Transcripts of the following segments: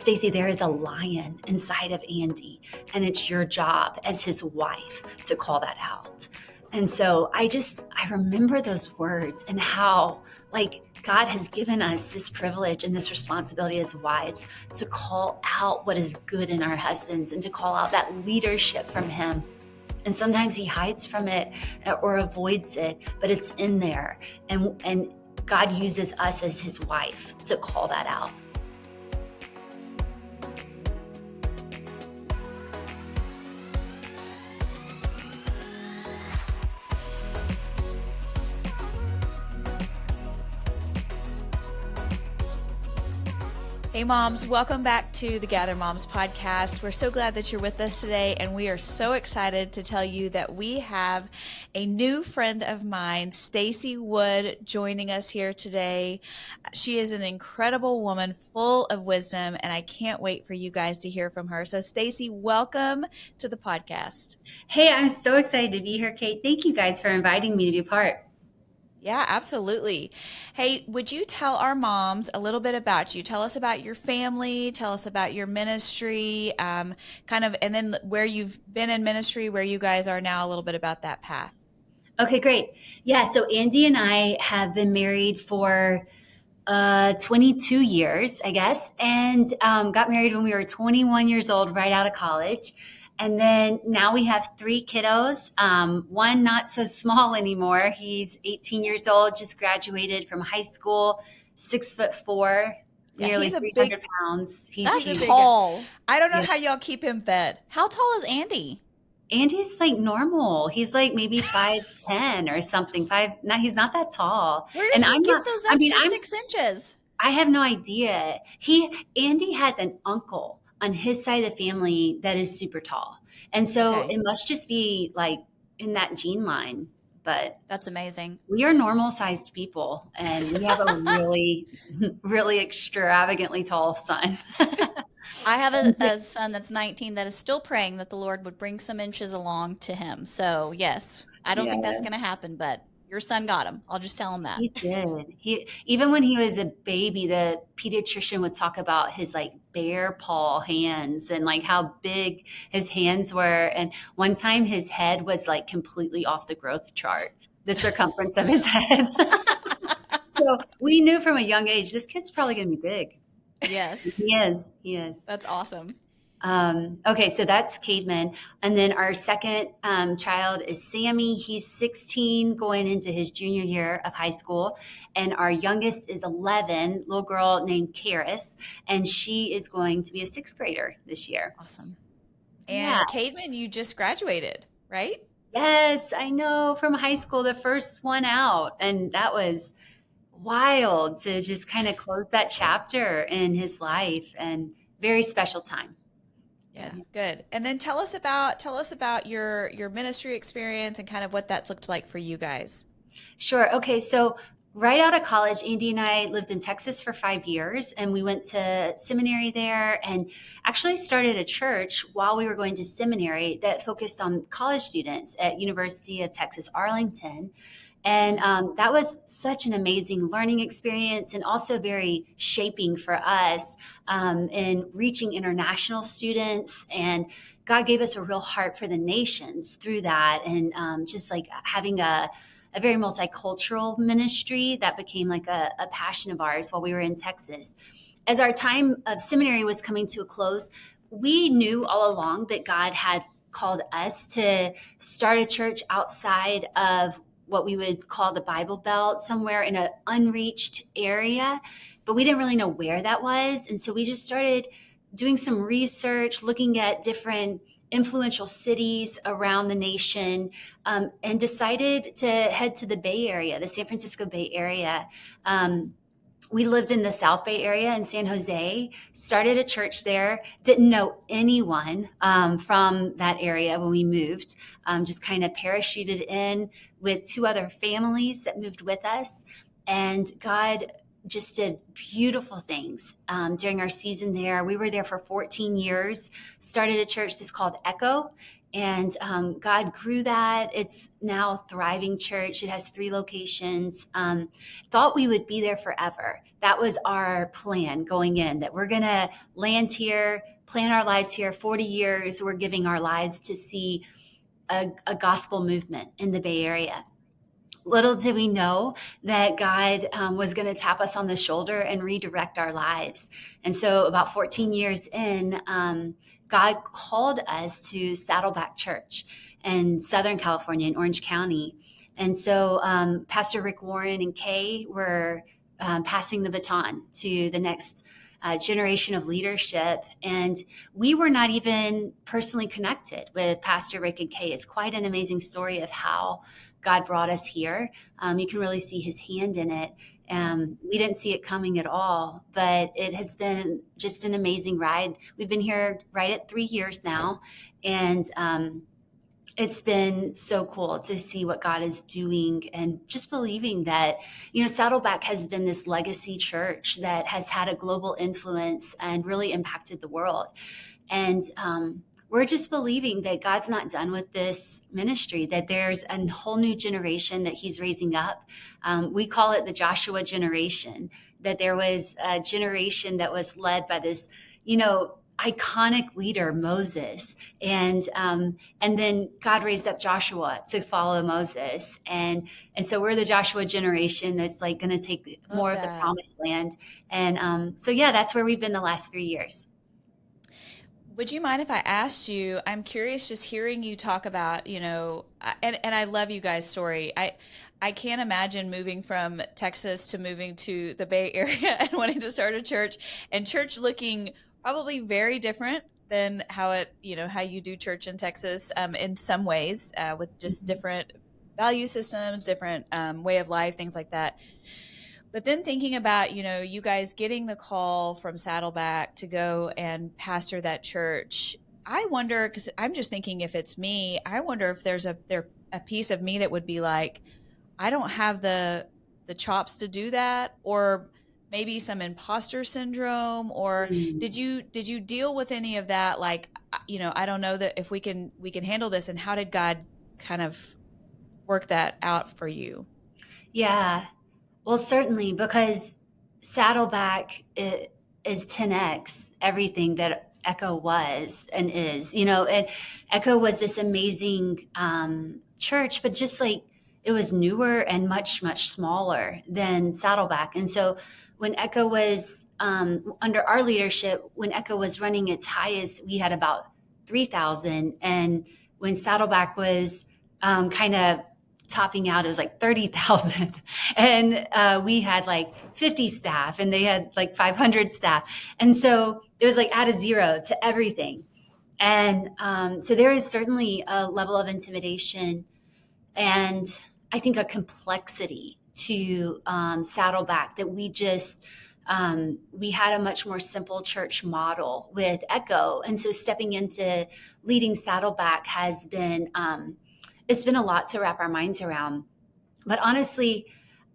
Stacie, there is a lion inside of Andy, and it's your job as his wife to call that out. And so I remember those words and how, like, God has given us this privilege and this responsibility as wives to call out what is good in our husbands and to call out that leadership from him. And sometimes he hides from it or avoids it, but it's in there. And God uses us as his wife to call that out. Hey moms, welcome back to the Gather Moms podcast. We're so glad that you're with us today, and we are so excited to tell you that we have a new friend of mine, Stacie Wood, joining us here today. She is an incredible woman full of wisdom, and I can't wait for you guys to hear from her. So Stacie, welcome to the podcast. Hey, I'm so excited to be here, Kate. Thank you guys for inviting me to be a part. Yeah, absolutely. Hey, would you tell our moms a little bit about you? Tell us about your family, tell us about your ministry, and then where you've been in ministry, where you guys are now, a little bit about that path. Okay, great. Yeah, so Andy and I have been married for 22 years, I guess, and got married when we were 21 years old, right out of college. And then now we have 3 kiddos, one not so small anymore. He's 18 years old, just graduated from high school, 6'4", nearly 300 pounds. That's tall. I don't know how y'all keep him fed. How tall is Andy? Andy's like normal. He's like maybe 5'10" or something. He's not that tall. Where did he get those extra 6 inches? I have no idea. Andy has an uncle on his side of the family that is super tall. And so It must just be like in that gene line. But that's amazing. We are normal sized people, and we have a really, really extravagantly tall son. I have a son that's 19 that is still praying that the Lord would bring some inches along to him. So yes, I don't think that's going to happen, but your son got him. I'll just tell him that. He did. Even when he was a baby, the pediatrician would talk about his like bear paw hands and like how big his hands were. And one time his head was like completely off the growth chart, the circumference of his head. So we knew from a young age, this kid's probably going to be big. Yes. He is. That's awesome. Okay, so that's Cademan. And then our second child is Sammy. He's 16, going into his junior year of high school. And our youngest is 11, little girl named Karis, and she is going to be a 6th grader this year. Awesome. And Cademan, you just graduated, right? Yes, I know, from high school, the first one out. And that was wild to just kind of close that chapter in his life, and very special time. Yeah, good. And then tell us about your ministry experience and kind of what that's looked like for you guys. Sure. Okay. So right out of college, Andy and I lived in Texas for 5 years, and we went to seminary there and actually started a church while we were going to seminary that focused on college students at University of Texas, Arlington. And that was such an amazing learning experience, and also very shaping for us in reaching international students. And God gave us a real heart for the nations through that. And just like having a very multicultural ministry that became like a passion of ours while we were in Texas. As our time of seminary was coming to a close, we knew all along that God had called us to start a church outside of what we would call the Bible Belt, somewhere in an unreached area, but we didn't really know where that was. And so we just started doing some research, looking at different influential cities around the nation, and decided to head to the Bay Area, the San Francisco Bay Area. We lived in the South Bay Area in San Jose, started a church there, didn't know anyone from that area when we moved, just kind of parachuted in with 2 other families that moved with us. And God just did beautiful things during our season there. We were there for 14 years, started a church that's called Echo, and God grew that. It's now a thriving church. It has 3 locations. Thought we would be there forever. That was our plan going in, that we're going to land here, plan our lives here. 40 years, we're giving our lives to see a gospel movement in the Bay Area. Little did we know that God was going to tap us on the shoulder and redirect our lives. And so, about 14 years in, God called us to Saddleback Church in Southern California, in Orange County. And so, Pastor Rick Warren and Kay were passing the baton to the next generation of leadership. And we were not even personally connected with Pastor Rick and Kay. It's quite an amazing story of how God brought us here. You can really see his hand in it. We didn't see it coming at all, but it has been just an amazing ride. We've been here right at 3 years now, and it's been so cool to see what God is doing, and just believing that, Saddleback has been this legacy church that has had a global influence and really impacted the world. And we're just believing that God's not done with this ministry, that there's a whole new generation that he's raising up. We call it the Joshua generation, that there was a generation that was led by this, iconic leader, Moses. And then God raised up Joshua to follow Moses. And so we're the Joshua generation that's like going to take Love more of the that. promised land. And so, yeah, that's where we've been the last 3 years. Would you mind if I asked you? I'm curious just hearing you talk about, and I love you guys' story. I can't imagine moving from Texas to moving to the Bay Area and wanting to start a church, and church looking probably very different than how you do church in Texas, in some ways, with just different value systems, different way of life, things like that. But then thinking about, you guys getting the call from Saddleback to go and pastor that church, I wonder, because I'm just thinking, if it's me, I wonder if there's a piece of me that would be like, I don't have the chops to do that, or maybe some imposter syndrome, or Mm. did you deal with any of that? Like, I don't know that if we can handle this, and how did God kind of work that out for you? Yeah. Well, certainly, because Saddleback is 10x everything that Echo was and is. And Echo was this amazing church, but just like it was newer and much, much smaller than Saddleback. And so when Echo was under our leadership, when Echo was running its highest, we had about 3,000. And when Saddleback was kind of topping out, it was like 30,000. And we had like 50 staff, and they had like 500 staff. And so it was like add a zero to everything. And so there is certainly a level of intimidation, and I think a complexity to Saddleback, that we had a much more simple church model with Echo. And so stepping into leading Saddleback has been, it's been a lot to wrap our minds around. But honestly,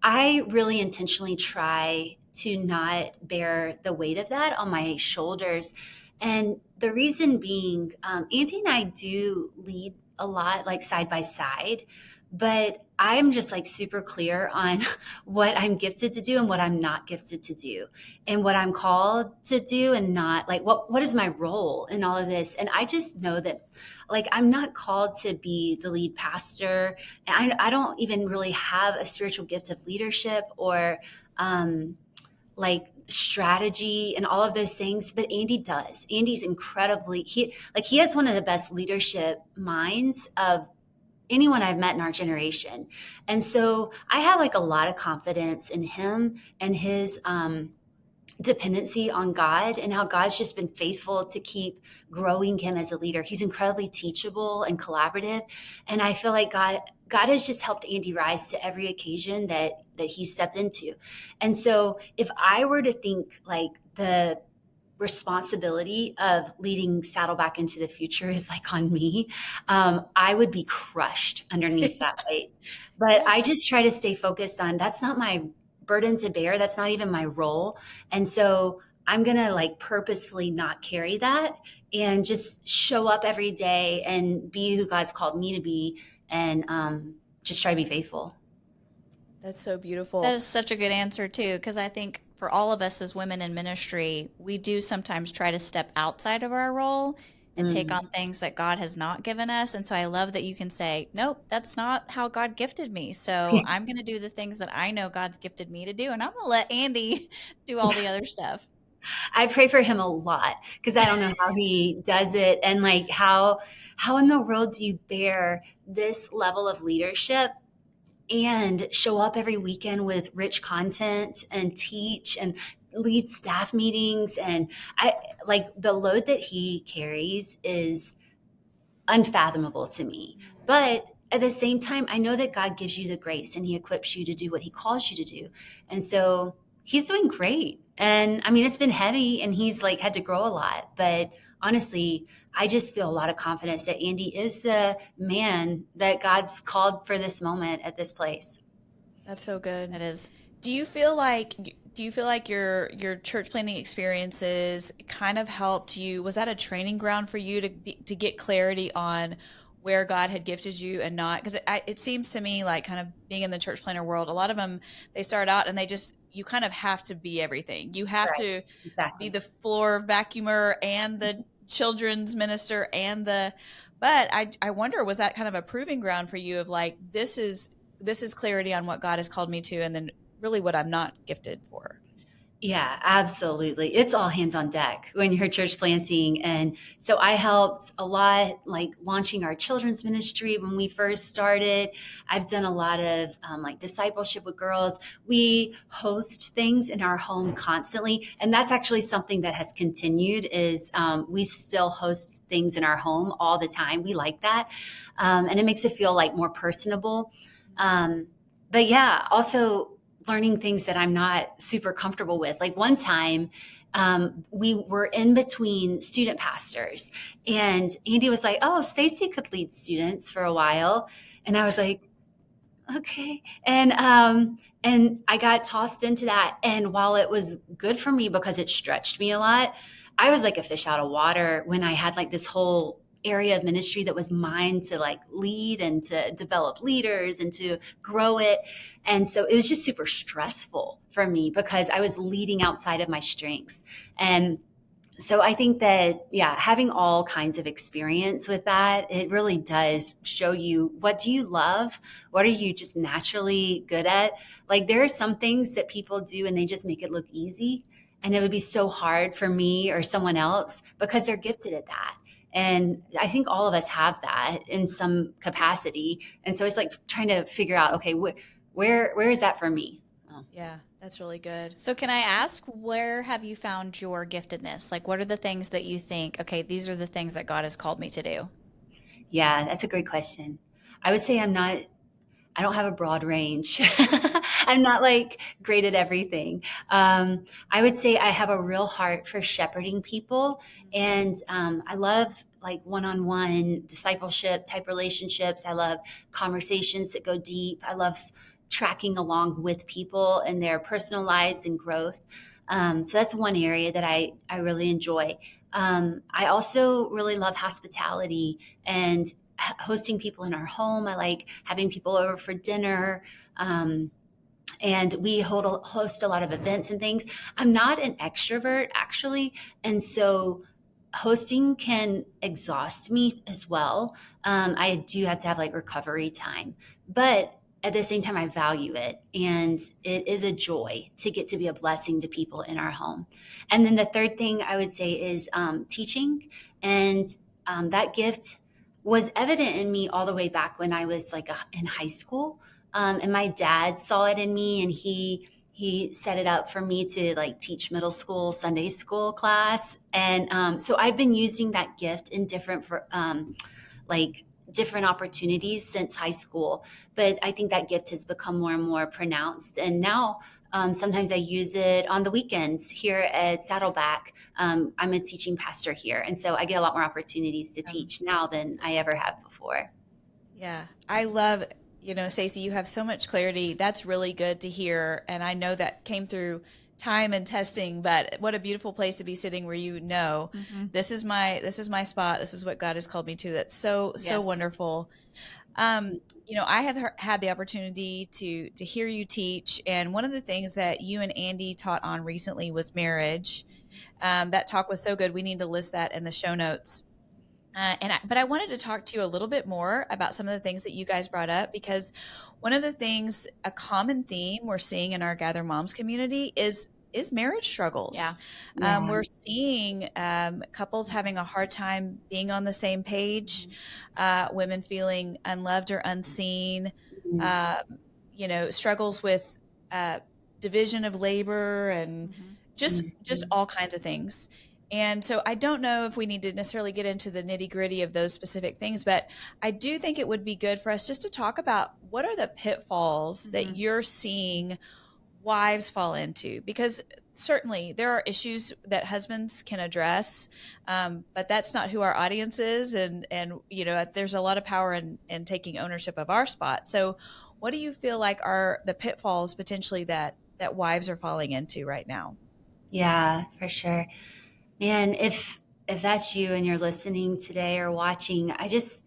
I really intentionally try to not bear the weight of that on my shoulders. And the reason being, Andy and I do lead a lot, like side by side, but I am just like super clear on what I'm gifted to do and what I'm not gifted to do, and what I'm called to do and not, like what is my role in all of this. And I just know that, like, I'm not called to be the lead pastor. And I don't even really have a spiritual gift of leadership or like strategy and all of those things, but Andy does. Andy's incredibly, he has one of the best leadership minds of anyone I've met in our generation. And so I have like a lot of confidence in him and his dependency on God, and how God's just been faithful to keep growing him as a leader. He's incredibly teachable and collaborative. And I feel like God has just helped Andy rise to every occasion that he stepped into. And so if I were to think like the responsibility of leading Saddleback into the future is like on me, I would be crushed underneath that weight. But Yeah. I just try to stay focused on, that's not my burden to bear. That's not even my role. And so I'm going to like purposefully not carry that and just show up every day and be who God's called me to be, and just try to be faithful. That's so beautiful. That is such a good answer too, because I think for all of us as women in ministry, we do sometimes try to step outside of our role and take Mm. on things that God has not given us. And so I love that you can say, nope, that's not how God gifted me. So I'm going to do the things that I know God's gifted me to do, and I'm going to let Andy do all the other stuff. I pray for him a lot because I don't know how he does it, and like how in the world do you bear this level of leadership and show up every weekend with rich content and teach and lead staff meetings. And I like the load that he carries is unfathomable to me. But at the same time, I know that God gives you the grace and he equips you to do what he calls you to do. And so he's doing great. And I mean, it's been heavy and he's like had to grow a lot. But honestly, I just feel a lot of confidence that Andy is the man that God's called for this moment at this place. That's so good. It is. Do you feel like your church planning experiences kind of helped you? Was that a training ground for you to get clarity on where God had gifted you and not? Because it seems to me like kind of being in the church planner world, a lot of them, they start out and you kind of have to be everything. You have Right. to be Exactly. the floor vacuumer and the children's minister but I wonder, was that kind of a proving ground for you of like, this is clarity on what God has called me to, and then really what I'm not gifted for? Yeah, absolutely. It's all hands on deck when you're church planting. And so I helped a lot, like launching our children's ministry when we first started. I've done a lot of like discipleship with girls. We host things in our home constantly. And that's actually something that has continued is we still host things in our home all the time. We like that. And it makes it feel like more personable. But yeah, also learning things that I'm not super comfortable with. Like one time, we were in between student pastors, and Andy was like, "Oh, Stacie could lead students for a while," and I was like, "Okay." And I got tossed into that, and while it was good for me because it stretched me a lot, I was like a fish out of water when I had like this whole area of ministry that was mine to like lead and to develop leaders and to grow it. And so it was just super stressful for me because I was leading outside of my strengths. And so I think that, yeah, having all kinds of experience with that, it really does show you, what do you love? What are you just naturally good at? Like there are some things that people do and they just make it look easy. And it would be so hard for me or someone else because they're gifted at that. And I think all of us have that in some capacity. And so it's like trying to figure out, okay, where is that for me? Oh. Yeah, that's really good. So can I ask, where have you found your giftedness? Like, what are the things that you think, okay, these are the things that God has called me to do? Yeah, that's a great question. I would say I don't have a broad range. I'm not like great at everything. I would say I have a real heart for shepherding people. And I love like one on one discipleship type relationships. I love conversations that go deep. I love tracking along with people and their personal lives and growth. So that's one area that I really enjoy. I also really love hospitality and hosting people in our home. I like having people over for dinner. And we host a lot of events and things. I'm not an extrovert, actually. And so hosting can exhaust me as well. I do have to have like recovery time. But at the same time, I value it. And it is a joy to get to be a blessing to people in our home. And then the third thing I would say is teaching. And that gift was evident in me all the way back when I was like in high school. And my dad saw it in me, and he set it up for me to like teach middle school Sunday school class. And so I've been using that gift in like different opportunities since high school. But I think that gift has become more and more pronounced. And now sometimes I use it on the weekends here at Saddleback. I'm a teaching pastor here. And so I get a lot more opportunities to teach now than I ever have before. Yeah, I love, Stacie, you have so much clarity. That's really good to hear. And I know that came through time and testing, but what a beautiful place to be sitting where Hmm. this is my spot. This is what God has called me to. That's so Yes. wonderful. Um, I have had the opportunity to hear you teach, and one of the things that you and Andy taught on recently was marriage. That talk was so good. We need to list that in the show notes. But I wanted to talk to you a little bit more about some of the things that you guys brought up, because one of the things, a common theme we're seeing in our Gather Moms community is marriage struggles. Yeah. Yeah. We're seeing couples having a hard time being on the same page, women feeling unloved or unseen, Mhm. um, struggles with uh, division of labor and Mhm. just Mhm. all kinds of things. And so I don't know if we need to necessarily get into the nitty gritty of those specific things, but I do think it would be good for us just to talk about what are the pitfalls that Mhm. you're seeing wives fall into, because certainly there are issues that husbands can address, but that's not who our audience is, and there's a lot of power in taking ownership of our spot. So what do you feel like are the pitfalls potentially that wives are falling into right now? Yeah, for sure. Man, if that's you and you're listening today or watching, I just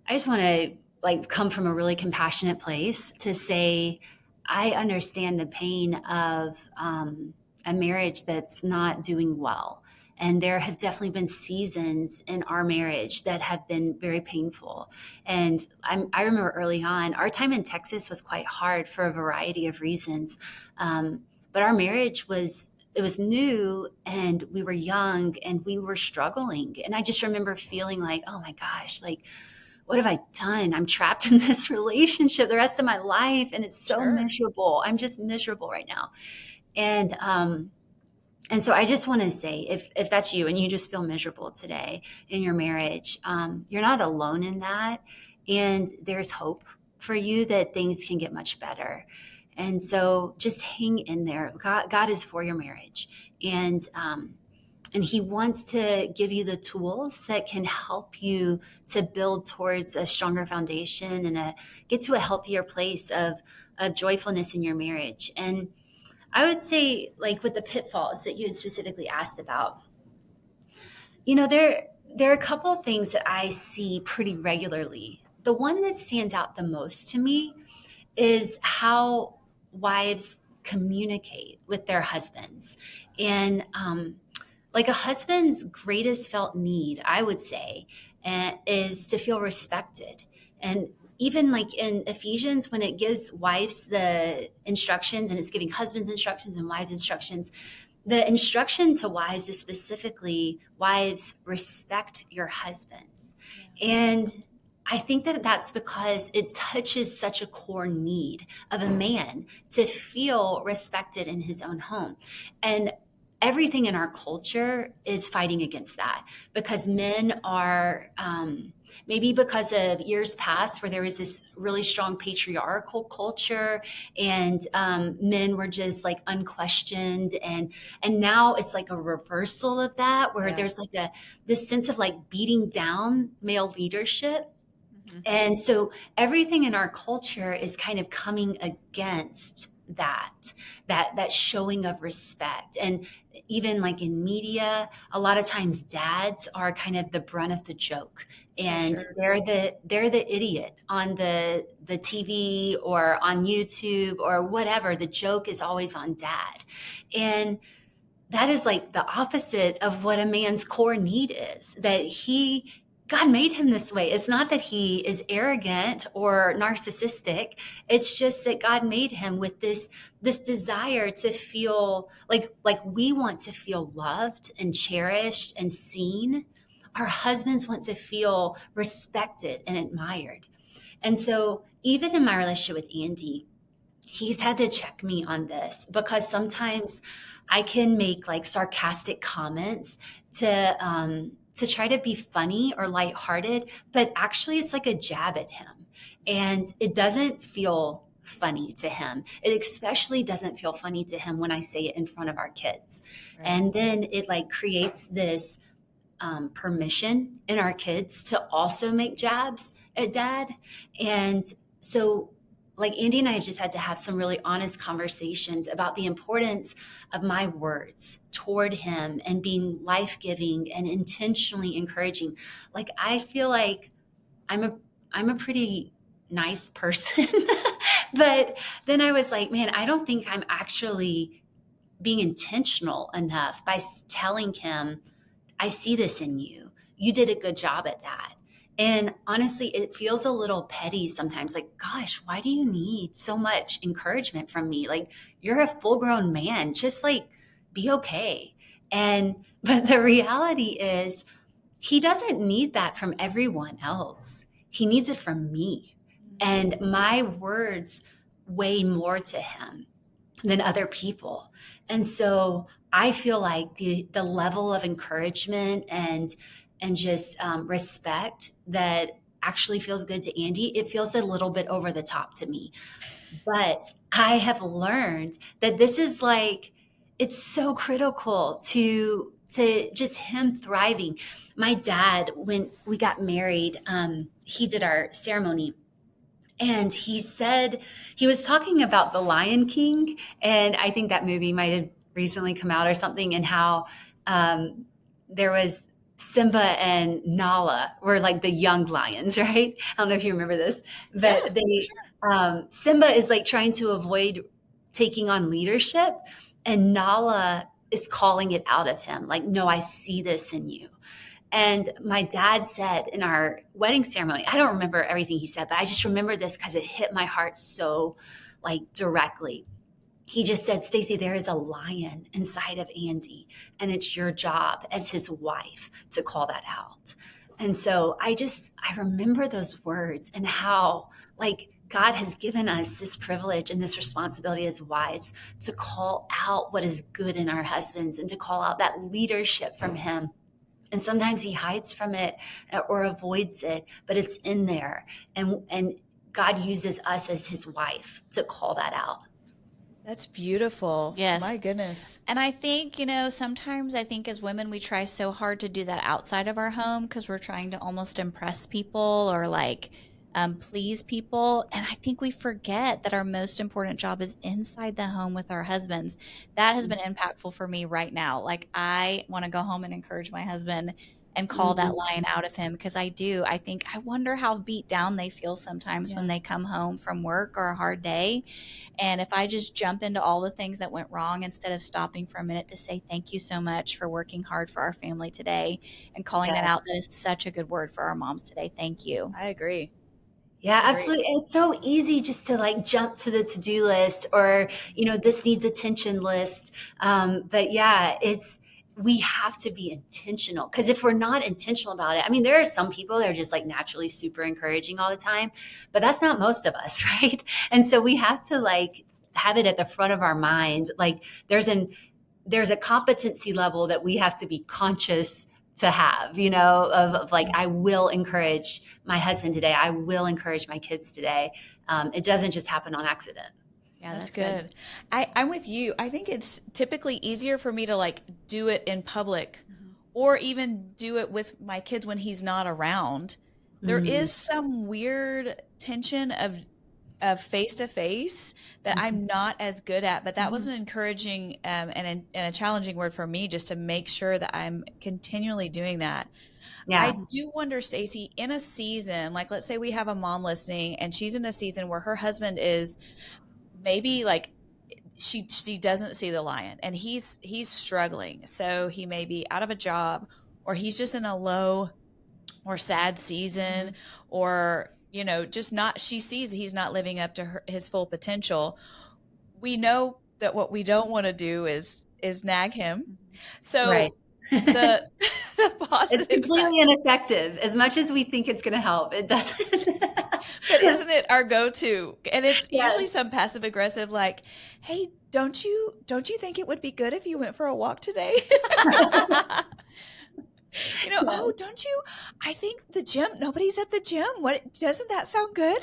want to like come from a really compassionate place to say I understand the pain of a marriage that's not doing well. And there have definitely been seasons in our marriage that have been very painful. And I remember early on, our time in Texas was quite hard for a variety of reasons. But our marriage was it was new and we were young and we were struggling. And I just remember feeling like, oh my gosh, like what have I done? I'm trapped in this relationship the rest of my life and it's so Sure. miserable. I'm just miserable right now. And and so I just want to say if that's you and you just feel miserable today in your marriage, you're not alone in that. And there's hope for you that things can get much better. And so just hang in there. God is for your marriage. And he wants to give you the tools that can help you to build towards a stronger foundation and get to a healthier place of joyfulness in your marriage. And I would say, like with the pitfalls that you had specifically asked about, there are a couple of things that I see pretty regularly. The one that stands out the most to me is how wives communicate with their husbands. And like a husband's greatest felt need, I would say, is to feel respected. And even like in Ephesians, when it gives wives the instructions and it's giving husbands instructions and wives instructions, the instruction to wives is specifically wives respect your husbands. Yeah. And I think that that's because it touches such a core need of a man to feel respected in his own home. And everything in our culture is fighting against that because men are maybe because of years past where there was this really strong patriarchal culture and men were just like unquestioned and now it's like a reversal of that where Yeah. there's like this sense of like beating down male leadership. Mhm. And so everything in our culture is kind of coming against that showing of respect. And even like in media, a lot of times dads are kind of the brunt of the joke. For And sure. they're the idiot on the TV or on YouTube or whatever. The joke is always on dad. And that is like the opposite of what a man's core need is that God made him this way. It's not that he is arrogant or narcissistic. It's just that God made him with this desire to feel like we want to feel loved and cherished and seen. Our husbands want to feel respected and admired. And so even in my relationship with Andy, he's had to check me on this because sometimes I can make like sarcastic comments to try to be funny or lighthearted, but actually it's like a jab at him, and it doesn't feel funny to him. It especially doesn't feel funny to him when I say it in front of our kids, Right. and then it like creates this permission in our kids to also make jabs at dad. And so like Andy and I have just had to have some really honest conversations about the importance of my words toward him and being life-giving and intentionally encouraging. Like I feel like I'm a I'm a pretty nice person. But then I was like, man, I don't think I'm actually being intentional enough by telling him, I see this in you. You did a good job at that. And honestly, it feels a little petty sometimes. Like, gosh, why do you need so much encouragement from me? Like, you're a full grown man. Just like be okay. But the reality is, he doesn't need that from everyone else. He needs it from me. And my words weigh more to him than other people. And so I feel like the level of encouragement and just respect that actually feels good to Andy, it feels a little bit over the top to me. But I have learned that this is like, it's so critical to just him thriving. My dad, when we got married, he did our ceremony, and he said he was talking about the Lion King, and I think that movie might have recently come out or something, and how um, there was Simba and Nala were like the young lions, right? I don't know if you remember this, Yeah, but for they sure. Simba is like trying to avoid taking on leadership, and Nala is calling it out of him, like, no, I see this in you. And my dad said in our wedding ceremony, I don't remember everything he said, but I just remember this because it hit my heart so like directly. He just said, Stacie, there is a lion inside of Andy, and it's your job as his wife to call that out. And so I remember those words and how like God has given us this privilege and this responsibility as wives to call out what is good in our husbands and to call out that leadership from him. And sometimes he hides from it or avoids it, but it's in there. And God uses us as his wife to call that out. That's beautiful. Yes. My goodness. And I think, sometimes I think as women, we try so hard to do that outside of our home because we're trying to almost impress people or like please people. And I think we forget that our most important job is inside the home with our husbands. That has been impactful for me right now. Like, I want to go home and encourage my husband and call that Mhm. lion out of him because I do. I think, I wonder how beat down they feel sometimes when Yeah. they come home from work or a hard day, and if I just jump into all the things that went wrong instead of stopping for a minute to say, thank you so much for working hard for our family today and calling Yeah. that out, that is such a good word for our moms today. Thank you. I agree. Yeah, I agree. absolutely. It's so easy just to like jump to the to-do list or, this needs attention list. But yeah, we have to be intentional because if we're not intentional about it, I mean, there are some people that are just like naturally super encouraging all the time, but that's not most of us, right? And so we have to like have it at the front of our mind. Like there's a competency level that we have to be conscious to have, of like, I will encourage my husband today. I will encourage my kids today. It doesn't just happen on accident. Yeah, That's that's good. good. I'm with you. I think it's typically easier for me to like do it in public or even do it with my kids when he's not around. There Mm, is some weird tension of face to face that mhm, I'm not as good at, but that was mhm. an encouraging and a challenging word for me just to make sure that I'm continually doing that. I Yeah. do wonder, Stacie, in a season, like let's say we have a mom listening and she's in a season where her husband is maybe like she doesn't see the lion and he's struggling. So he may be out of a job or he's just in a low or sad season Mhm. or just not she sees he's not living up to his full potential. We know that what we don't want to do is nag him. Right. So the the It's positive side. completely ineffective. As much as we think it's going to help, it doesn't. But isn't it our go-to? And it's usually Yes. some passive aggressive like, "Hey, don't you think it would be good if you went for a walk today?" "Oh, Yes. don't you? I think the gym, nobody's at the gym. What doesn't that sound good?"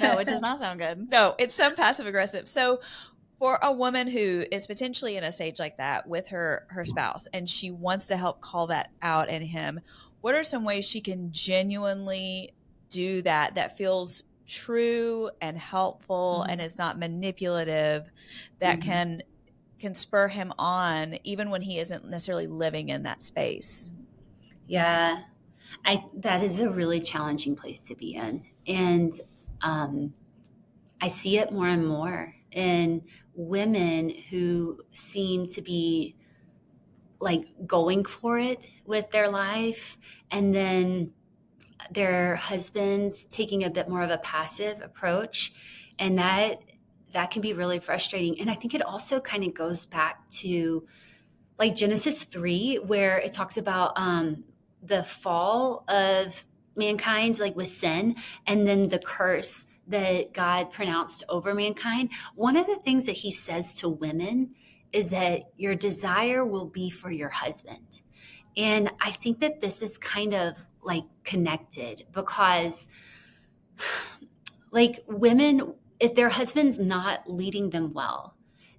No, it does not sound good. No, it's some passive aggressive. So for a woman who is potentially in a stage like that with her spouse and she wants to help call that out in him, what are some ways she can genuinely do that feels true and helpful and is not manipulative, that Mhm. can spur him on even when he isn't necessarily living in that space. Yeah, I that is a really challenging place to be in, and um, I see it more and more in women who seem to be like going for it with their life, and then their husbands taking a bit more of a passive approach, and that can be really frustrating. And I think it also kind of goes back to like Genesis 3, where it talks about the fall of mankind, like with sin, and then the curse that God pronounced over mankind. One of the things that he says to women is that your desire will be for your husband. And I think that this is kind of like connected because, like, women, if their husband's not leading them well,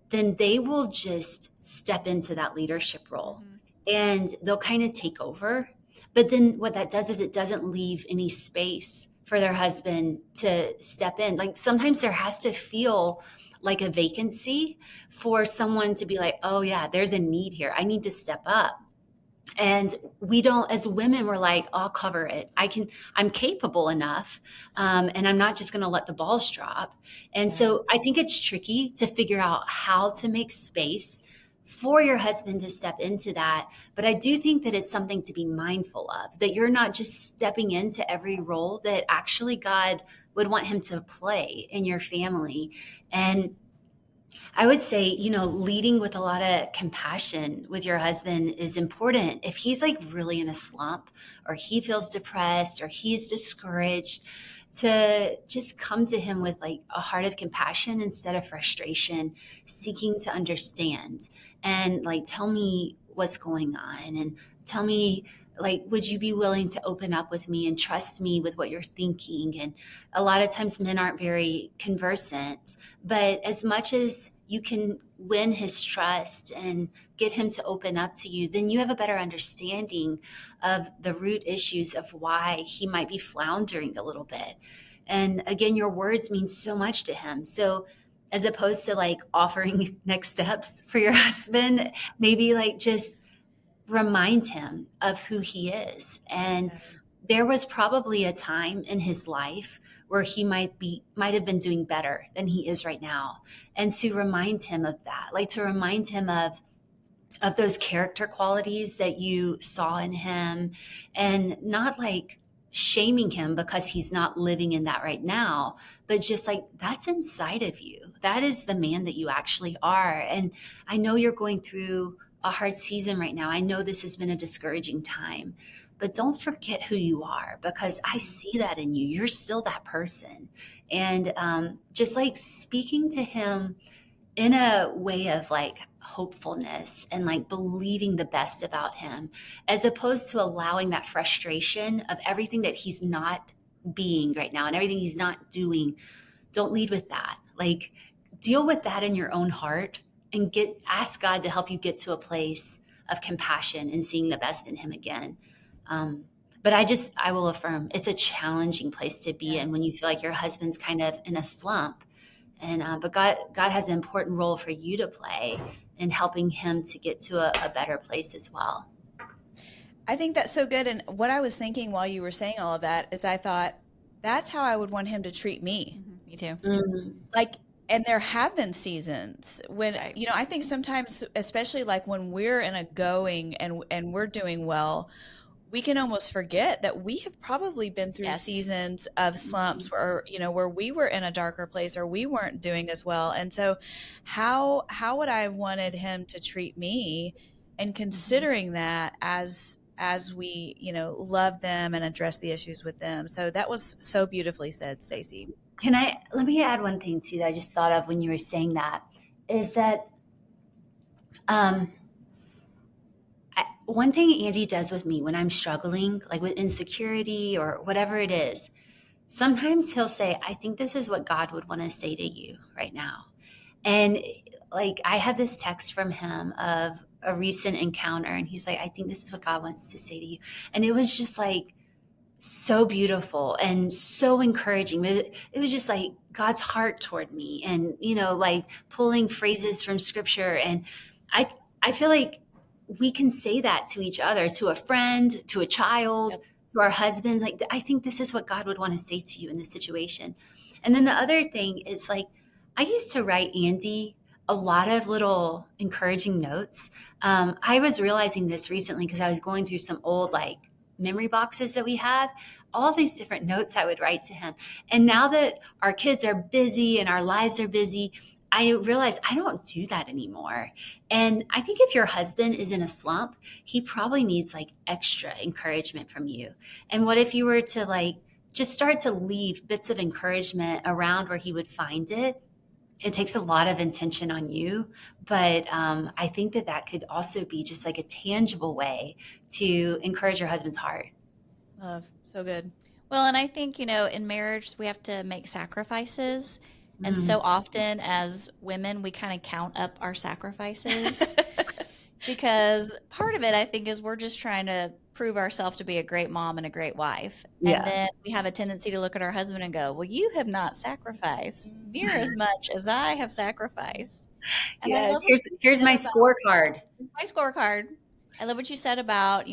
then they will just step into that leadership role Mm-hmm. and they'll kind of take over. But then what that does is it doesn't leave any space for their husband to step in. Like sometimes there has to feel like a vacancy for someone to be like, oh, yeah, there's a need here. I need to step up. And we don't, as women, we're like, I'll cover it. I'm capable enough. And I'm not just going to let the balls drop. And Yeah. so I think it's tricky to figure out how to make space for your husband to step into that. But I do think that it's something to be mindful of, that you're not just stepping into every role that actually God would want him to play in your family. And I would say, leading with a lot of compassion with your husband is important. If he's like really in a slump or he feels depressed or he's discouraged, to just come to him with like a heart of compassion instead of frustration, seeking to understand and like, tell me what's going on and tell me, like, would you be willing to open up with me and trust me with what you're thinking? And a lot of times men aren't very conversant, but as much as you can win his trust and get him to open up to you, then you have a better understanding of the root issues of why he might be floundering a little bit. And again, your words mean so much to him. So as opposed to like offering next steps for your husband, maybe like just remind him of who he is. And Yeah. there was probably a time in his life where he might have been doing better than he is right now. And to remind him of that, like to remind him of those character qualities that you saw in him, and not like shaming him because he's not living in that right now, but just like that's inside of you. That is the man that you actually are. And I know you're going through a hard season right now. I know this has been a discouraging time, but don't forget who you are because I see that in you. You're still that person. And just like speaking to him in a way of like hopefulness and like believing the best about him, as opposed to allowing that frustration of everything that he's not being right now and everything he's not doing. Don't lead with that. Like, deal with that in your own heart and ask God to help you get to a place of compassion and seeing the best in him again. But I will affirm it's a challenging place to be Yeah. in when you feel like your husband's kind of in a slump. And but God has an important role for you to play in helping him to get to a better place as well. I think that's so good. And what I was thinking while you were saying all of that is I thought that's how I would want him to treat me. Mhm. Me too. Mm, Like, and there have been seasons when, Right. I think sometimes, especially like when we're in a going and we're doing well, we can almost forget that we have probably been through Yes. seasons of slumps where, where we were in a darker place or we weren't doing as well. And so how would I have wanted him to treat me, and considering that as we, love them and address the issues with them. So that was so beautifully said, Stacie. let me add one thing too that I just thought of when you were saying that, is that um, one thing Andy does with me when I'm struggling, like with insecurity or whatever it is, sometimes he'll say, I think this is what God would want to say to you right now. And like I have this text from him of a recent encounter, and he's like, I think this is what God wants to say to you. And it was just like so beautiful and so encouraging. It was just like God's heart toward me, and like pulling phrases from scripture. And I I feel like we can say that to each other, to a friend, to a child, Yep. to our husbands. Like, I think this is what God would want to say to you in this situation. And then the other thing is, like, I used to write Andy a lot of little encouraging notes. I was realizing this recently because I was going through some old, like, memory boxes that we have, all these different notes I would write to him. And now that our kids are busy and our lives are busy, I realize I don't do that anymore. And I think if your husband is in a slump, he probably needs like extra encouragement from you. And what if you were to like just start to leave bits of encouragement around where he would find it? It takes a lot of intention on you, but I think that that could also be just like a tangible way to encourage your husband's heart. Love. So good. Well, and I think, in marriage, we have to make sacrifices. And Mm. so often as women, we kind of count up our sacrifices because part of it, I think, is we're just trying to prove ourselves to be a great mom and a great wife. And Yeah. then we have a tendency to look at our husband and go, well, you have not sacrificed near as much as I have sacrificed. And I Yes. love what you Here's said my about scorecard. my scorecard. I love what you said about,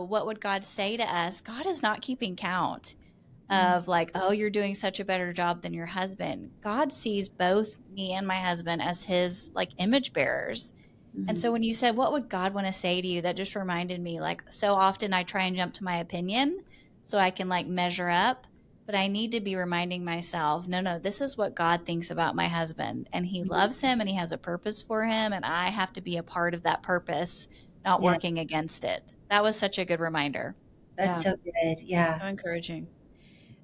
what would God say to us? God is not keeping count of like, oh, you're doing such a better job than your husband. God sees both me and my husband as his like image bearers. And Mhm. so when you said, what would God want to say to you? That just reminded me, like, so often I try and jump to my opinion so I can like measure up, but I need to be reminding myself, no, no, this is what God thinks about my husband, and he loves him and he has a purpose for him. And I have to be a part of that purpose, not Yeah, working against it. That was such a good reminder. that's Yeah. so good. Yeah. So encouraging.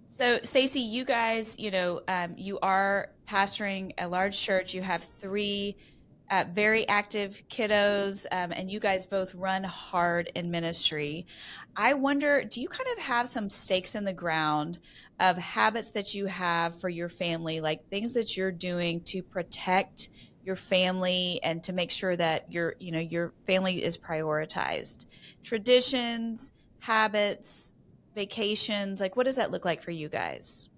So, Stacie, you guys, you are pastoring a large church. You have three very active kiddos, and you guys both run hard in ministry. I wonder, do you kind of have some stakes in the ground of habits that you have for your family, like things that you're doing to protect your family and to make sure that your family is prioritized? Traditions, habits, vacations, like what does that look like for you guys?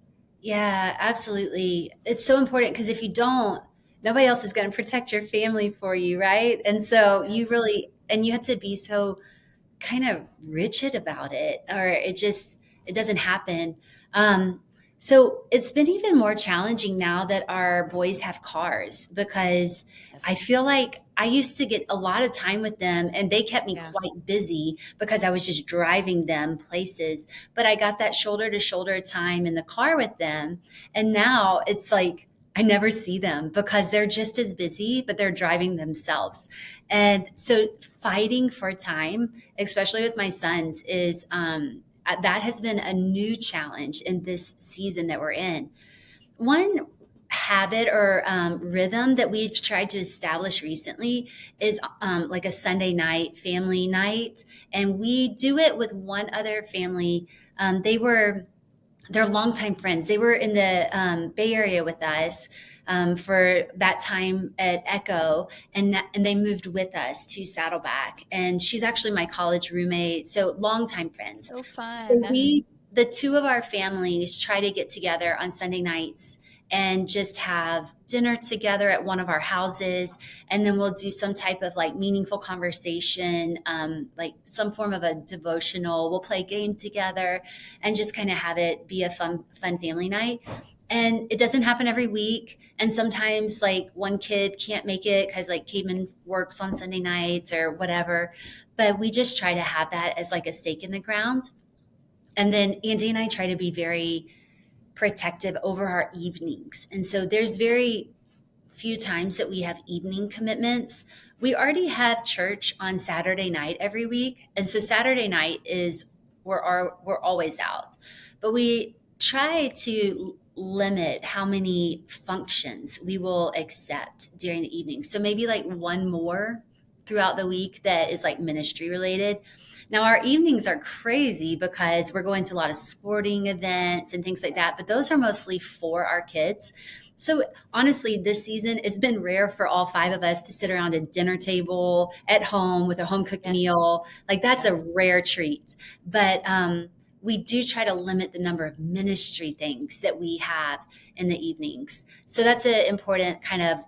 Yeah, absolutely. It's so important because if you don't, nobody else is going to protect your family for you, right? And so you Yes. really, and you have to be so kind of rigid about it, or it doesn't happen. um so it's been even more challenging now that our boys have cars, because I Yes. feel like I used to get a lot of time with them and they kept me Yeah. quite busy because I was just driving them places, but I got that shoulder to shoulder time in the car with them. And now it's like I never see them because they're just as busy, but they're driving themselves. And so fighting for time, especially with my sons, is that has been a new challenge in this season that we're in. One habit or rhythm that we've tried to establish recently is like a Sunday night family night, and we do it with one other family. They're longtime friends. They were in the Bay Area with us for that time at Echo, and they moved with us to Saddleback. And she's actually my college roommate, so longtime friends. So So fun. the two of our families, try to get together on Sunday nights and just have dinner together at one of our houses, and then we'll do some type of like meaningful conversation, like some form of a devotional. We'll play a game together and just kind of have it be a fun family night. And it doesn't happen every week, and sometimes like one kid can't make it because like Cademan works on Sunday nights or whatever, but we just try to have that as like a stake in the ground. And then Andy and I try to be very protective over our evenings. And so there's very few times that we have evening commitments. We already have church on Saturday night every week. And so Saturday night is we're always out. But we try to limit how many functions we will accept during the evening. So maybe like one more throughout the week that is like ministry related. Now, our evenings are crazy because we're going to a lot of sporting events and things like that, but those are mostly for our kids. So, honestly, this season it's been rare for all five of us to sit around a dinner table at home with a home cooked Yes. meal. Like, that's a Yes. rare treat. But we do try to limit the number of ministry things that we have in the evenings. So that's an important kind of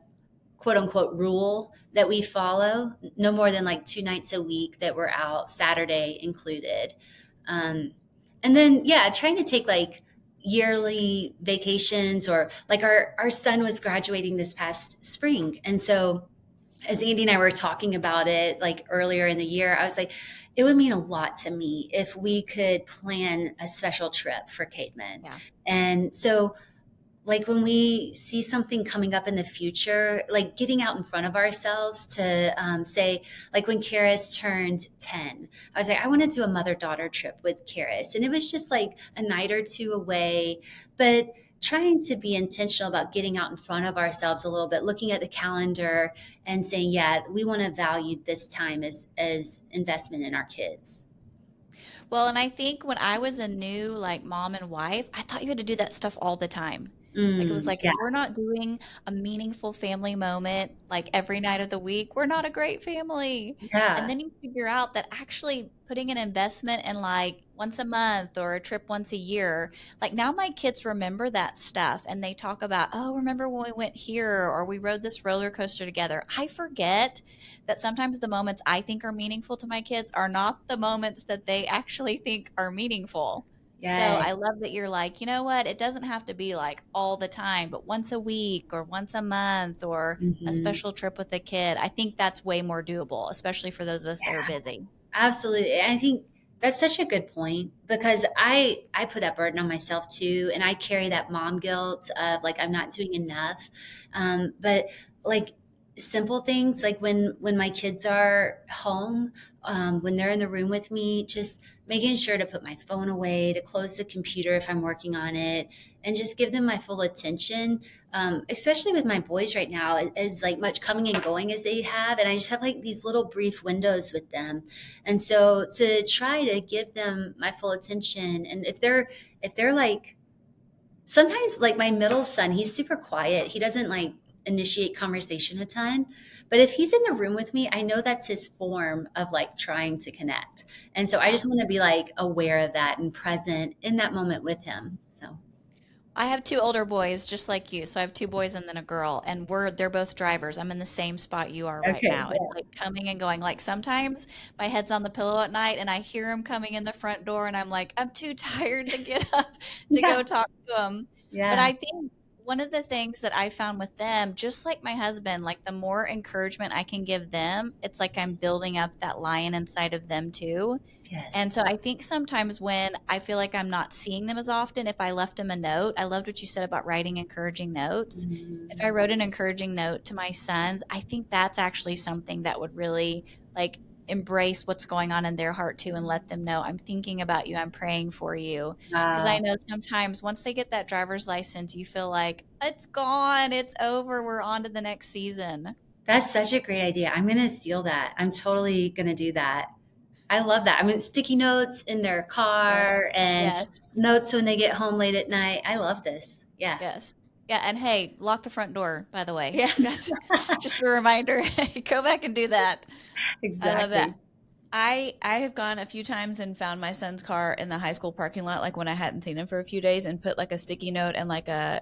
quote unquote rule that we follow. No more than like 2 nights a week that we're out, Saturday included. Um, and then, yeah, trying to take like yearly vacations, or like our son was graduating this past spring. And so as Andy and I were talking about it like earlier in the year, I was like, it would mean a lot to me if we could plan a special trip for Cademan. Yeah. And so like when we see something coming up in the future, like getting out in front of ourselves to say, like when Karis turned 10, I was like, I want to do a mother-daughter trip with Karis. And it was just like a night or two away, but trying to be intentional about getting out in front of ourselves a little bit, looking at the calendar and saying, yeah, we want to value this time as investment in our kids. Well, and I think when I was a new like mom and wife, I thought you had to do that stuff all the time. Like it was like, if Yeah. we're not doing a meaningful family moment like every night of the week, we're not a great family. And Yeah. then you figure out that actually putting an investment in like once a month or a trip once a year, like now my kids remember that stuff and they talk about, oh, remember when we went here or we rode this roller coaster together. I forget that sometimes the moments I think are meaningful to my kids are not the moments that they actually think are meaningful. So I Yes. love that you're like, you know what? It doesn't have to be like all the time, but once a week or once a month or a Mhm. special trip with a kid. I think that's way more doable, especially for those of us that are Yeah. busy. Absolutely. I think that's such a good point because I put that burden on myself too, and I carry that mom guilt of like I'm not doing enough. But like simple things like when my kids are home, when they're in the room with me, just making sure to put my phone away, to close the computer if I'm working on it, and just give them my full attention. Especially with my boys right now, as like much coming and going as they have, and I just have like these little brief windows with them, and so to try to give them my full attention. And if they're like sometimes like my middle son, he's super quiet. He doesn't like initiate conversation a ton. But if he's in the room with me, I know that's his form of like trying to connect. And so I Yeah. just want to be like aware of that and present in that moment with him. So I have two older boys just like you. So I have two boys and then a girl, and they're both drivers. I'm in the same spot you are right okay, now. It's good. like coming and going. Like sometimes my head's on the pillow at night and I hear him coming in the front door and I'm like, I'm too tired to get up to Yeah. go talk to him. But Yeah. I think one of the things that I found with them, just like my husband, like the more encouragement I can give them, it's like I'm building up that lion inside of them too. And Yes. so I think sometimes when I feel like I'm not seeing them as often, if I left them a note, I loved what you said about writing encouraging notes. If I Mm, wrote an encouraging note to my sons, I think that's actually something that would really like embrace what's going on in their heart too and let them know I'm thinking about you, I'm praying for you. Because I wow. know sometimes once they get that driver's license, you feel like it's gone, it's over, we're on to the next season. That's such a great idea. I'm going to steal that. I'm totally going to do that. I love that. I mean, sticky notes in their Yes. car and Yes. notes when they get home late at night. I love this. Yeah. Yes. Yeah, and hey, lock the front door, by the way. Yeah. That's just a reminder. Go back and do that. I love that. Exactly. I have gone a few times and found my son's car in the high school parking lot, like when I hadn't seen him for a few days, and put like a sticky note and like a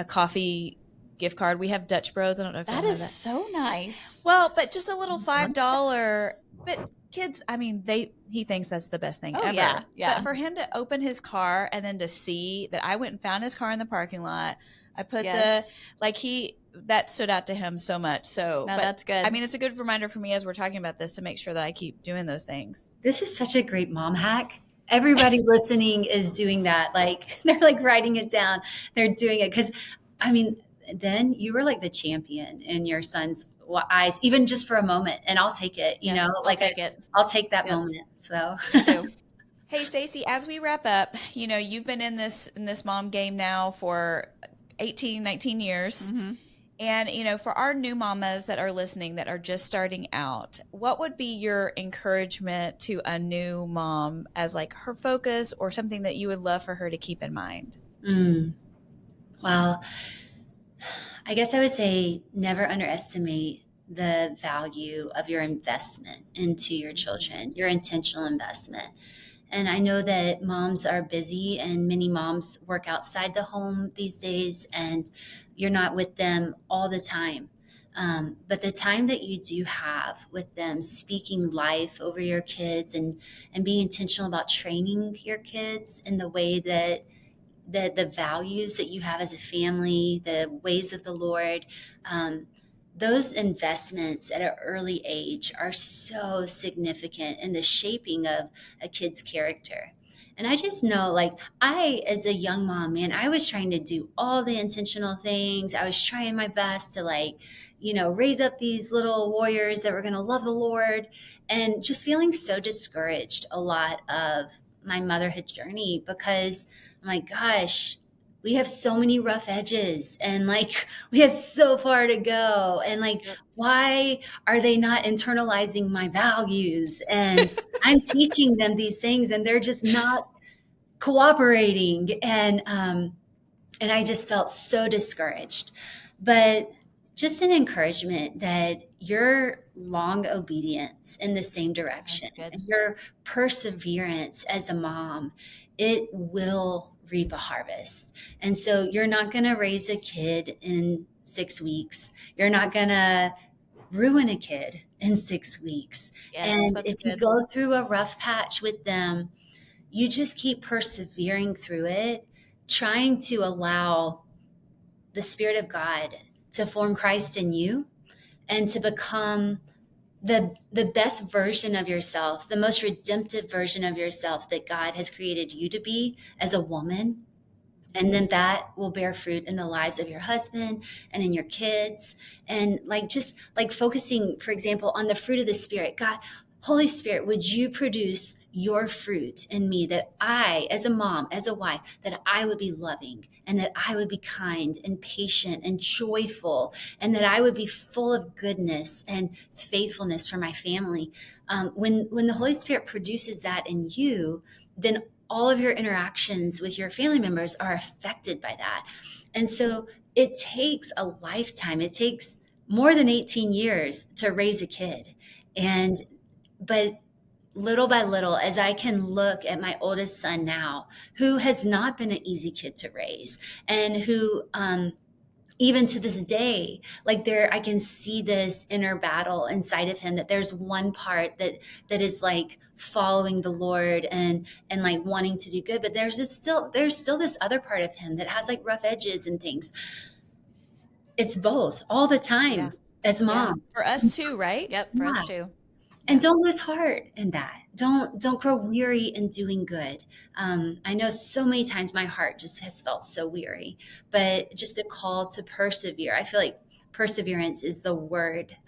coffee gift card. We have Dutch Bros. I don't know if y'all That have is that. so nice. Well, but just a little $5. But kids, I mean, he thinks that's the best thing Oh ever. yeah, But yeah. for him to open his car and then to see that I went and found his car in the parking lot, I put Yes. that stood out to him so much. So, No, but that's good. I mean, it's a good reminder for me as we're talking about this to make sure that I keep doing those things. This is such a great mom hack. Everybody listening is doing that. Like they're like writing it down. They're doing it because, I mean, then you were like the champion in your son's eyes, even just for a moment. And I'll take it. Yes, I'll Like take it. I'll take that Yep, moment. So me too. Hey, Stacie, as we wrap up, you've been in this mom game now for 18, 19 years. Hmm. And, for our new mamas that are listening that are just starting out, what would be your encouragement to a new mom as like her focus or something that you would love for her to keep in mind? mm, well, I guess I would say never underestimate the value of your investment into your children, your intentional investment. And I know that moms are busy and many moms work outside the home these days, and you're not with them all the time. But the time that you do have with them, speaking life over your kids and being intentional about training your kids in the way that the values that you have as a family, the ways of the Lord, um, those investments at an early age are so significant in the shaping of a kid's character. And I just know, like, I, as a young mom, man, I was trying to do all the intentional things. I was trying my best to, like, raise up these little warriors that were going to love the Lord, and just feeling so discouraged a lot of my motherhood journey because I'm like, gosh, we have so many rough edges and like we have so far to go. And like, Yep. why are they not internalizing my values? And I'm teaching them these things and they're just not cooperating. And I just felt so discouraged. But just an encouragement that your long obedience in the same direction, That's good. and your perseverance as a mom, it will reap a harvest. And so you're not going to raise a kid in 6 weeks. You're not going to ruin a kid in 6 weeks. Yes, And that's if you good. go through a rough patch with them, you just keep persevering through it, trying to allow the Spirit of God to form Christ in you and to become the best version of yourself, the most redemptive version of yourself that God has created you to be as a woman. And then that will bear fruit in the lives of your husband and in your kids. And like, just like focusing, for example, on the fruit of the Spirit. God, Holy Spirit, would you produce your fruit in me, that I, as a mom, as a wife, that I would be loving and that I would be kind and patient and joyful, and that I would be full of goodness and faithfulness for my family. When the Holy Spirit produces that in you, then all of your interactions with your family members are affected by that. And so it takes a lifetime. It takes more than 18 years to raise a kid. But little by little, as I can look at my oldest son now, who has not been an easy kid to raise, and who, even to this day, like there, I can see this inner battle inside of him, that there's one part that is like following the Lord and like wanting to do good, but there's still this other part of him that has like rough edges and things. It's both all the time Yeah. as Yeah. mom. For us too, right? Yep, for Yeah. us too. And don't lose heart in that. Don't grow weary in doing good. I know so many times my heart just has felt so weary, but just a call to persevere. I feel like perseverance is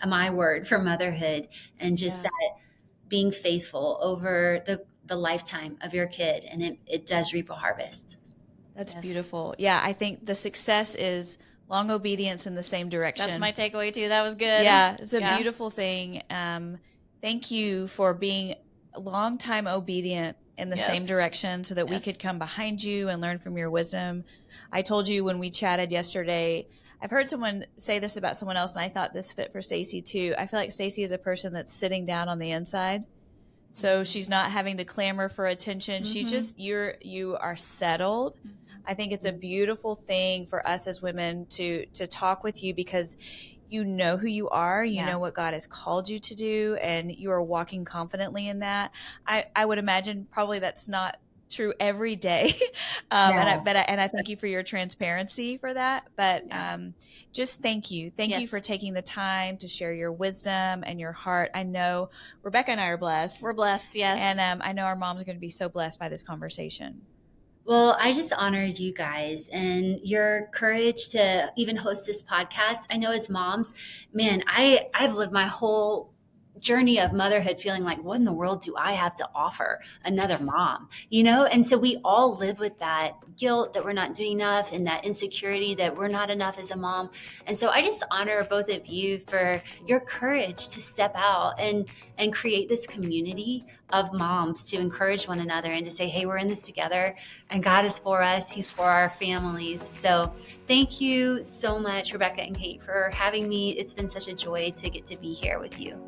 my word for motherhood, and just Yeah. that being faithful over the lifetime of your kid, and it does reap a harvest. That's Yes. beautiful. Yeah, I think the success is long obedience in the same direction. That's my takeaway too. That was good. Yeah, it's a Yeah. beautiful thing. Thank you for being a long time obedient in the Yes. same direction so that we Yes. could come behind you and learn from your wisdom. I told you when we chatted yesterday, I've heard someone say this about someone else, and I thought this fit for Stacie too. I feel like Stacie is a person that's sitting down on the inside. So she's not having to clamor for attention. She just, you are settled. I think it's a beautiful thing for us as women to talk with you, because you know who you are, you Yeah. know what God has called you to do, and you are walking confidently in that. I would imagine probably that's not true every day. And I thank you for your transparency for that. But just thank you. Thank you Yes. for taking the time to share your wisdom and your heart. I know Rebecca and I are blessed. We're blessed. Yes. And I know our moms are going to be so blessed by this conversation. Well, I just honor you guys and your courage to even host this podcast. I know as moms, man, I've lived my whole journey of motherhood feeling like, what in the world do I have to offer another mom? And so we all live with that guilt that we're not doing enough, and that insecurity that we're not enough as a mom. And so I just honor both of you for your courage to step out and create this community of moms to encourage one another and to say, hey, we're in this together, and God is for us. He's for our families. So thank you so much, Rebecca and Kate, for having me. It's been such a joy to get to be here with you.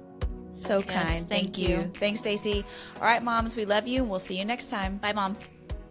So Yes, kind. Thank you. Thanks, Stacie. All right, moms, we love you. We'll see you next time. Bye, moms.